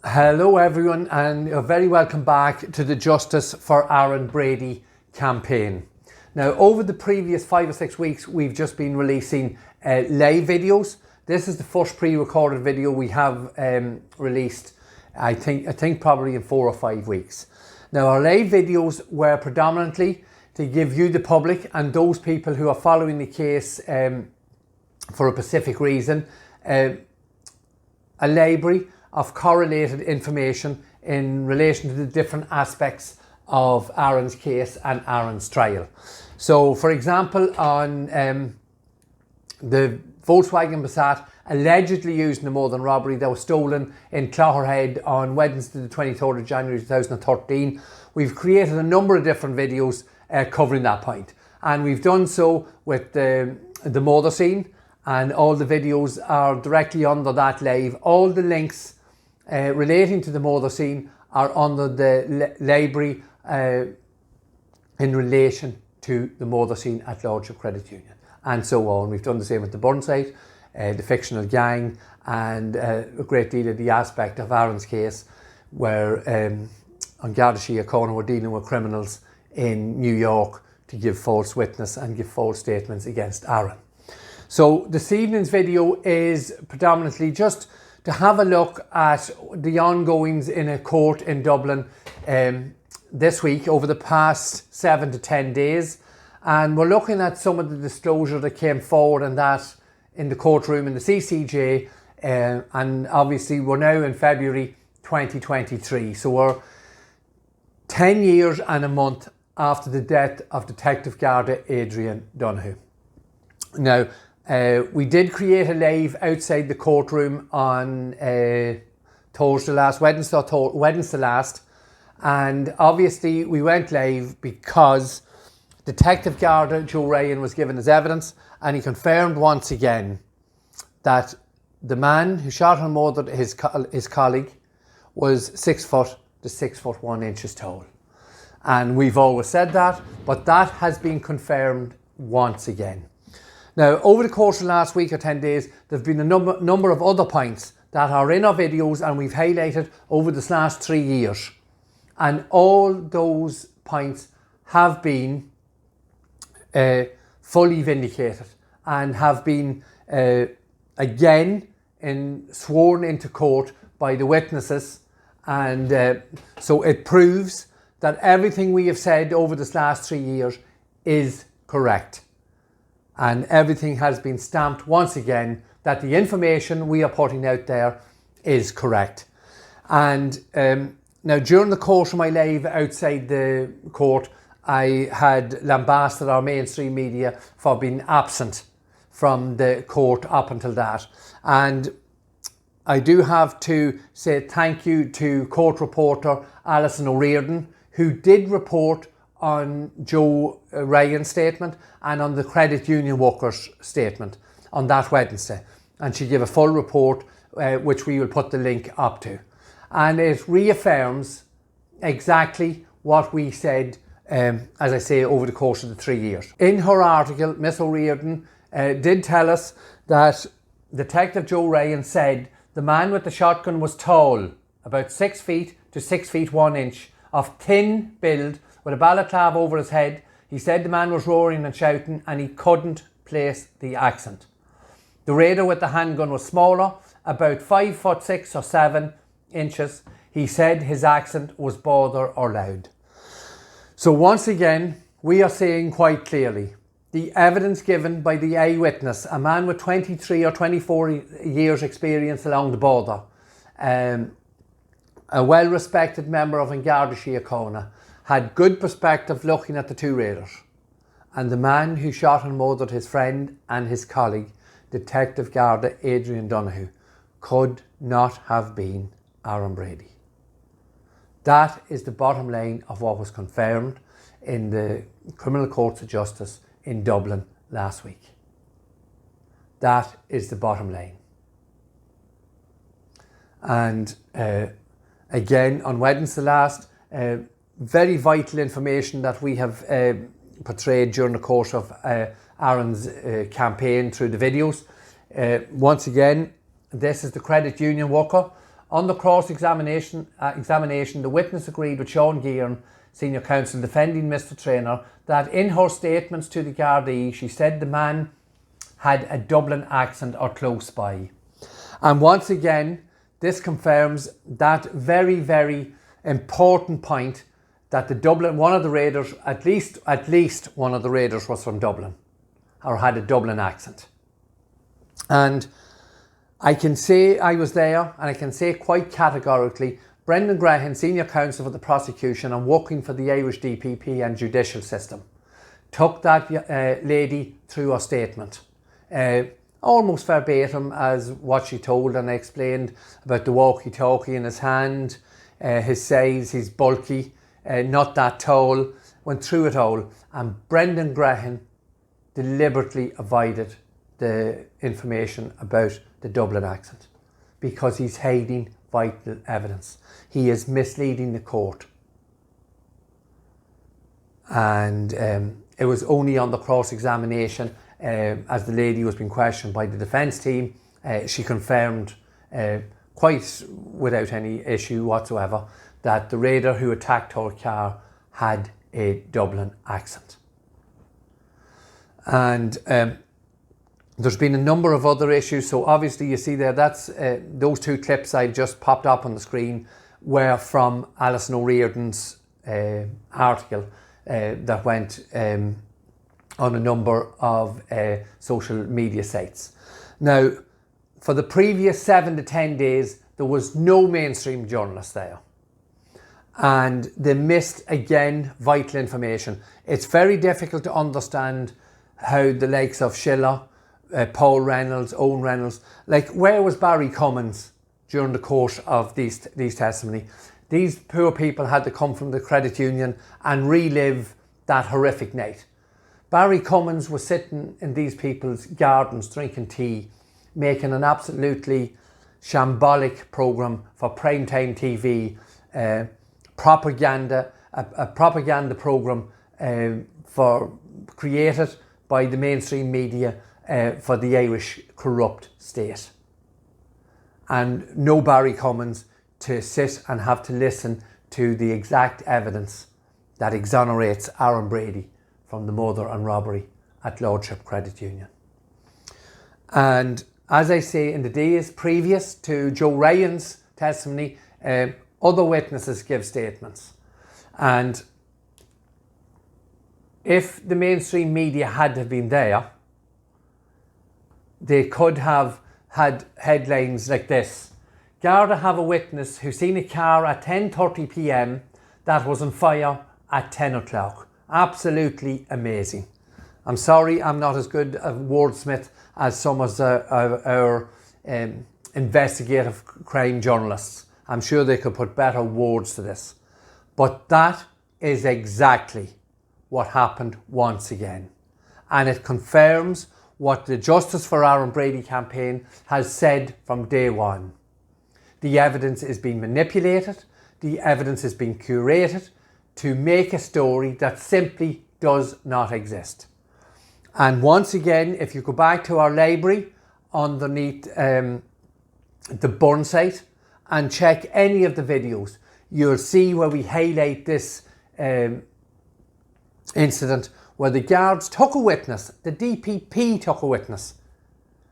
Hello everyone, and you're very welcome back to the Justice for Aaron Brady campaign. Now, over the previous 5 or 6 weeks, we've just been releasing live videos. This is the first pre-recorded video we have released, I think probably in 4 or 5 weeks. Now, our live videos were predominantly to give you, the public, and those people who are following the case for a specific reason, a library of correlated information in relation to the different aspects of Aaron's case and Aaron's trial. So, for example, on the Volkswagen Passat allegedly used in the Northern robbery that was stolen in Clogherhead on Wednesday the 23rd of January 2013, we've created a number of different videos covering that point. And we've done so with the murder scene, and all the videos are directly under that live. All the links relating to the murder scene are under the library in relation to the murder scene at Lordship Credit Union, and so on. We've done the same with the Burnside, the fictional gang, and a great deal of the aspect of Aaron's case where on Garda Síochána we're dealing with criminals in New York to give false witness and give false statements against Aaron. So this evening's video is predominantly just to have a look at the ongoings in a court in Dublin this week over the past 7 to 10 days. And we're looking at some of the disclosure that came forward and that in the courtroom in the CCJ. And obviously we're now in February 2023. So we're 10 years and a month after the death of Detective Garda Adrian Donohue. Now, we did create a live outside the courtroom on Thursday last, Wednesday last, and obviously we went live because Detective Garda Joe Ryan was given his evidence, and he confirmed once again that the man who shot and murdered his colleague was 6 foot to 6 foot 1 inches tall. And we've always said that, but that has been confirmed once again. Now, over the course of the last week or 10 days, there have been a number of other points that are in our videos and we've highlighted over this last 3 years. And all those points have been fully vindicated and have been again sworn into court by the witnesses. And so it proves that everything we have said over this last 3 years is correct. And everything has been stamped once again that the information we are putting out there is correct. And now, during the course of my live outside the court, I had lambasted our mainstream media for being absent from the court up until that. And I do have to say thank you to court reporter Alison O Riordan, who did report on Joe Ryan's statement and on the credit union workers' statement on that Wednesday. And she gave a full report, which we will put the link up to. And it reaffirms exactly what we said, as I say, over the course of the 3 years. In her article, Miss O'Riordan did tell us that Detective Joe Ryan said the man with the shotgun was tall, about 6 feet to 6 feet 1 inch, of thin build, with a balaclava over his head. He said the man was roaring and shouting and he couldn't place the accent. The raider with the handgun was smaller, about 5 foot 6 or 7 inches. He said his accent was border or loud. So once again, we are saying quite clearly, the evidence given by the eyewitness, a man with 23 or 24 years experience along the border, a well-respected member of Garda Síochána, had good perspective looking at the two raiders. And the man who shot and murdered his friend and his colleague, Detective Garda Adrian Donohue, could not have been Aaron Brady. That is the bottom line of what was confirmed in the Criminal Courts of Justice in Dublin last week. That is the bottom line. And again, on Wednesday last, very vital information that we have portrayed during the course of Aaron's campaign through the videos. Once again, this is the credit union worker On the cross-examination, the witness agreed with Sean Gearan, senior counsel defending Mr. Traynor, that in her statements to the Garda, she said the man had a Dublin accent or close by. And once again, this confirms that very, very important point that one of the raiders, at least one of the raiders was from Dublin or had a Dublin accent. And I can say I was there, and I can say quite categorically, Brendan Graham, senior counsel for the prosecution and working for the Irish DPP and judicial system, took that lady through her statement. Almost verbatim as what she told, and I explained about the walkie-talkie in his hand, his size, he's bulky, not that tall, went through it all. And Brendan Graham deliberately avoided the information about the Dublin accent because he's hiding vital evidence. He is misleading the court. And it was only on the cross-examination, as the lady was being questioned by the defence team, she confirmed quite without any issue whatsoever that the raider who attacked her car had a Dublin accent. And there's been a number of other issues. So obviously you see there, that's those two clips I just popped up on the screen were from Alison O Riordan's article that went on a number of social media sites. Now, for the previous 7 to 10 days, there was no mainstream journalist there. And they missed, again, vital information. It's very difficult to understand how the likes of Schiller, Paul Reynolds, Owen Reynolds, like where was Barry Cummins during the course of these testimony? These poor people had to come from the credit union and relive that horrific night. Barry Cummins was sitting in these people's gardens drinking tea, making an absolutely shambolic programme for primetime TV, a propaganda programme created by the mainstream media for the Irish corrupt state. And no Barry Cummins to sit and have to listen to the exact evidence that exonerates Aaron Brady from the murder and robbery at Lordship Credit Union. And as I say, in the days previous to Joe Ryan's testimony, other witnesses give statements. And if the mainstream media had have been there, they could have had headlines like this: Garda have a witness who seen a car at 10:30 p.m. that was on fire at 10 o'clock. Absolutely amazing. I'm sorry I'm not as good a wordsmith as some of our investigative crime journalists. I'm sure they could put better words to this. But that is exactly what happened once again. And it confirms what the Justice for Aaron Brady campaign has said from day one. The evidence is being manipulated. The evidence is being curated to make a story that simply does not exist. And once again, if you go back to our library underneath the burn site and check any of the videos, you'll see where we highlight this incident where the guards took a witness, the DPP took a witness,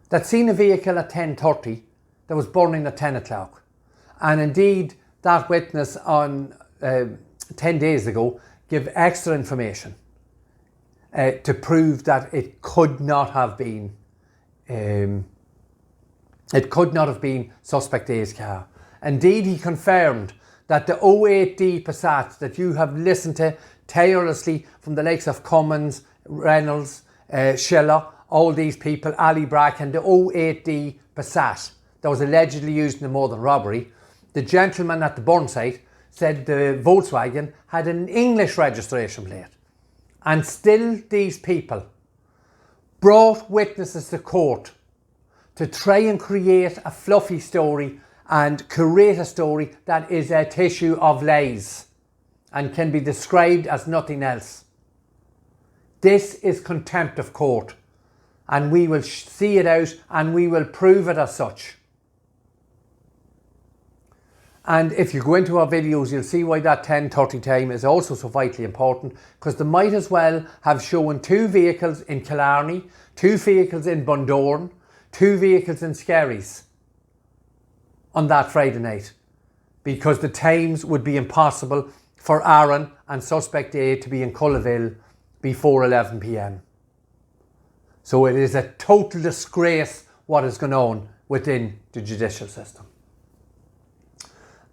that seen a vehicle at 10:30 that was burning at 10 o'clock. And indeed, that witness on 10 days ago gave extra information to prove that it could not have been suspect A's car. Indeed, he confirmed that the 08D Passat that you have listened to tirelessly from the likes of Cummins, Reynolds, Schiller, all these people, Ali Bracken, the 08D Passat that was allegedly used in the murder and robbery, the gentleman at the burn site said the Volkswagen had an English registration plate. And still these people brought witnesses to court to try and create a fluffy story and create a story that is a tissue of lies and can be described as nothing else. This is contempt of court, and we will see it out and we will prove it as such. And if you go into our videos, you'll see why that 10:30 time is also so vitally important, because they might as well have shown 2 vehicles in Killarney, 2 vehicles in Bundoran, 2 vehicles in Skerries on that Friday night, because the times would be impossible for Aaron and suspect A to be in Cullaville before 11 p.m. So it is a total disgrace what is going on within the judicial system.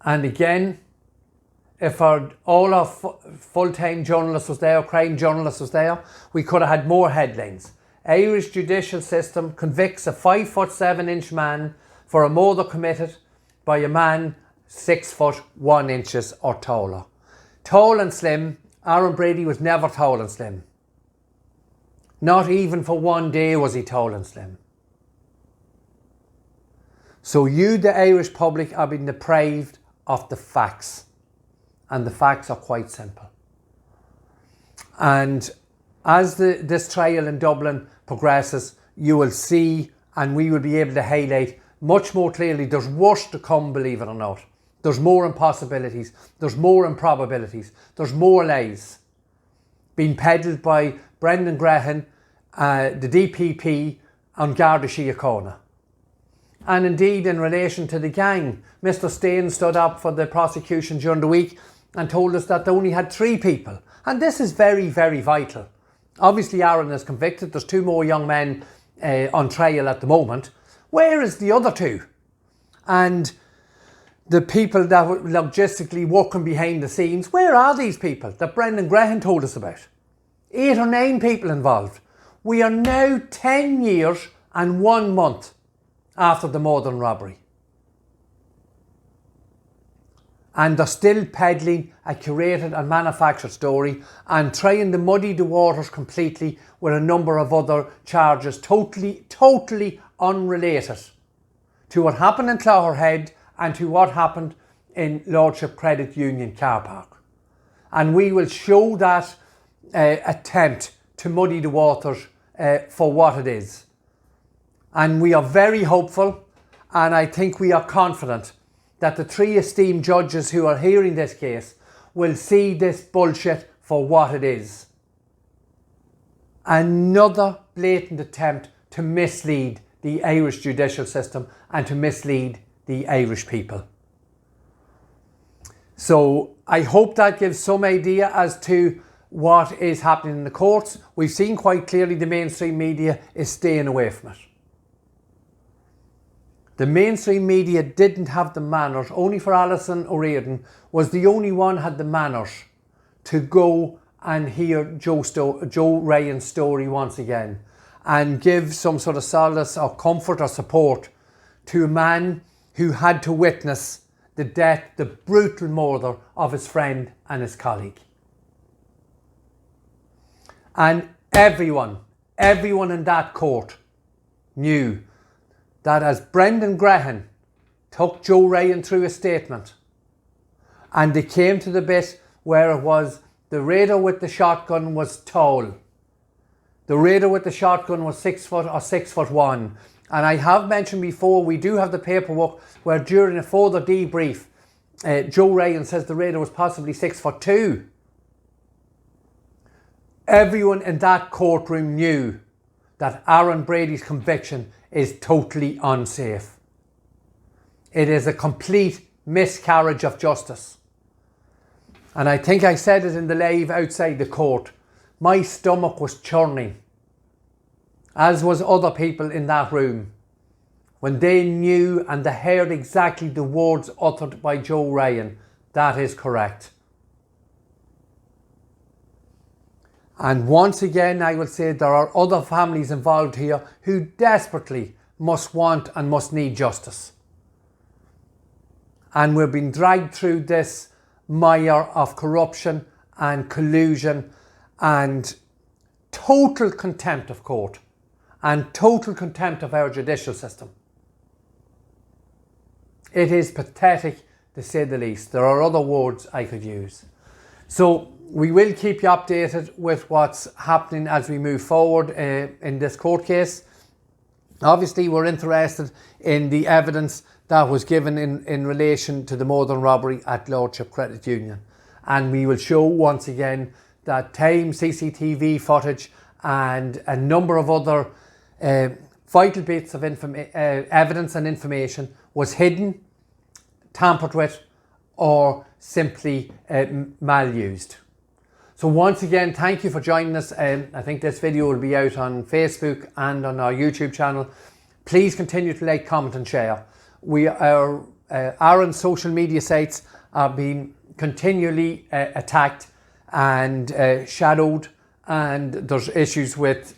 And again, if all our full-time journalists was there, crime journalists was there, we could have had more headlines. Irish judicial system convicts a 5'7" man for a murder committed by a man 6'1" or taller. Tall and slim. Aaron Brady was never tall and slim. Not even for one day was he tall and slim. So you, the Irish public, are being deprived of the facts. And the facts are quite simple. And as this trial in Dublin progresses, you will see, and we will be able to highlight much more clearly, there's worse to come, believe it or not. There's more impossibilities, there's more improbabilities, there's more lies being peddled by Brendan Grehan, the DPP on Garda Síochána. And indeed, in relation to the gang, Mr. Stain stood up for the prosecution during the week and told us that they only had 3 people. And this is very, very vital. Obviously, Aaron is convicted. There's 2 more young men on trial at the moment. Where is the other 2? And the people that were logistically working behind the scenes, where are these people that Brendan Grehan told us about? 8 or 9 people involved. We are now 10 years and 1 month after the murder and robbery. And they're still peddling a curated and manufactured story and trying to muddy the waters completely with a number of other charges totally unrelated to what happened in Clogherhead and to what happened in Lordship Credit Union car park. And we will show that attempt to muddy the waters for what it is. And we are very hopeful, and I think we are confident that the 3 esteemed judges who are hearing this case will see this bullshit for what it is. Another blatant attempt to mislead the Irish judicial system and to mislead the Irish people. So I hope that gives some idea as to what is happening in the courts. We've seen quite clearly the mainstream media is staying away from it. The mainstream media didn't have the manners. Only for Alison O Riordan was the only one had the manners to go and hear Joe Ryan's story once again and give some sort of solace or comfort or support to a man who had to witness the death, the brutal murder of his friend and his colleague. And everyone in that court knew that as Brendan Grehan took Joe Ryan through a statement and they came to the bit where it was the raider with the shotgun was tall. The raider with the shotgun was 6 foot or 6'1". And I have mentioned before, we do have the paperwork where during a further debrief, Joe Ryan says the raider was possibly 6'2". Everyone in that courtroom knew that Aaron Brady's conviction is totally unsafe. It is a complete miscarriage of justice. And I think I said it in the live outside the court. My stomach was churning, as was other people in that room, when they knew and they heard exactly the words uttered by Joe Ryan. That is correct. And once again, I will say there are other families involved here who desperately must want and must need justice. And we're being dragged through this mire of corruption and collusion and total contempt of court and total contempt of our judicial system. It is pathetic, to say the least. There are other words I could use. So we will keep you updated with what's happening as we move forward in this court case. Obviously, we're interested in the evidence that was given in relation to the murder robbery at Lordship Credit Union. And we will show once again that time CCTV footage and a number of other vital bits of evidence and information was hidden, tampered with, or simply malused. So once again, thank you for joining us. I think this video will be out on Facebook and on our YouTube channel. Please continue to like, comment and share. Aaron's social media sites are being continually attacked and shadowed, and there's issues with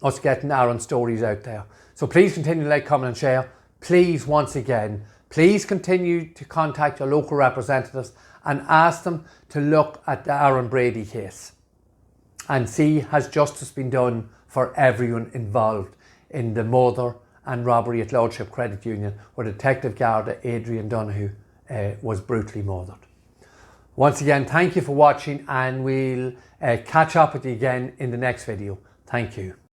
us getting Aaron's stories out there. So please continue to like, comment and share. Please, once again, please continue to contact your local representatives and ask them to look at the Aaron Brady case and see has justice been done for everyone involved in the murder and robbery at Lordship Credit Union, where Detective Garda Adrian Donohue was brutally murdered. Once again, thank you for watching, and we'll catch up with you again in the next video. Thank you.